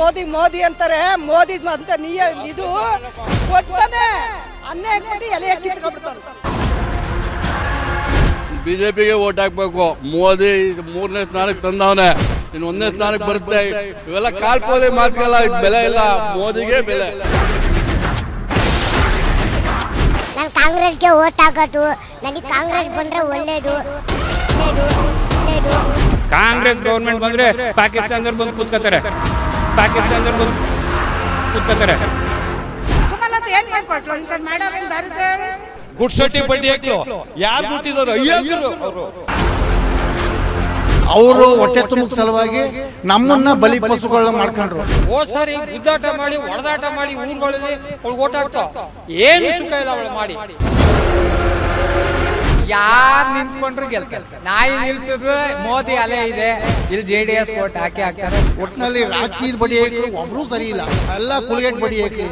ಮೋದಿ ಅಂತಾರೆ. ಮೋದಿ ಅಂತ ಇದು ಕೊಡ್ತಾನೆ, ಅನ್ನೇ ಕೊಟ್ಟು ಎಲೆ ಕಿತ್ಕೊಂಡ್ಬಿಡ್ತಾನೆ. ಬಿಜೆಪಿಗೆ ಓಟ್ ಹಾಕ್ಬೇಕು. ಮೋದಿ 3ನೇ ಸ್ಥಾನಕ್ಕೆ ತಂದವನೆ, ಇನ್ನು 1ನೇ ಸ್ಥಾನಕ್ಕೆ ಬರುತ್ತೆ. ಇವೆಲ್ಲ ಕಾಲ್ಪೋದೆ ಮಾತುಗಳ ಬೆಲೆ ಇಲ್ಲ, ಮೋದಿಗೆ ಬೆಲೆ. ನಾನು ಕಾಂಗ್ರೆಸ್ಗೆ ಓಟ್ ಹಾಕೋದು, ನನಗೆ ಕಾಂಗ್ರೆಸ್ ಬಂದ್ರೆ ಒಳ್ಳೇದು. ಕಾಂಗ್ರೆಸ್ ಗೌರ್ಮೆಂಟ್ ಬಂದ್ರೆ ಪಾಕಿಸ್ತಾನದವ್ರು ಬಂದು ಕೂತ್ಕೋತಾರೆ. ಸುಮಲತಾ ಏನ್ ಮಾಡ್ಕೊಟ್ರು? ಇಂಥದ್ದು ಮಾಡೋರೇನು ದಾರಿದ್ರ್ಯ ಹೇಳಿ? ಗುಡ್ಸಟ್ಟಿ ಬಡ್ಡಿ ಹಾಕ್ಲು ಯಾರು ಬಿಟ್ಟಿದ್ರು? ಅವರು ಹೊಟ್ಟೆ ತುಂಬ ಸಲುವಾಗಿ ನಮ್ಮನ್ನ ಬಲಿ ಪಶುಗಳನ್ನ ಮಾಡ್ಕೊಂಡ್ರು. ಸರಿ ಗುದ್ದಾಟ ಮಾಡಿ ಹೊಡೆದಾಟ ಮಾಡಿ ಊರುಗಳಲ್ಲಿ ಓಟ್ ಹಾಕ್ತಾವ. ಏನು ಸುಖ ಇಲ್ಲ ಅವಳು ಮಾಡಿ. ಯಾರು ನಿಂತ್ಕೊಂಡ್ರು ಗೆಲ್ತಾರೆ. ನಾಯಿ ನಿಲ್ಸಿದ್ರು ಮೋದಿ ಅಲೆ ಇದೆ. ಇಲ್ಲಿ JDS ಓಟ್ ಹಾಕ್ತಾರೆ. ಒಟ್ಟಿನಲ್ಲಿ ರಾಜಕೀಯದ ಬಡಿ ಹಾಕಿ ಒಬ್ರು ಸರಿ ಇಲ್ಲ, ಎಲ್ಲ ಕುಲಗೇಟ್ ಬಡಿ ಹಾಕಿ.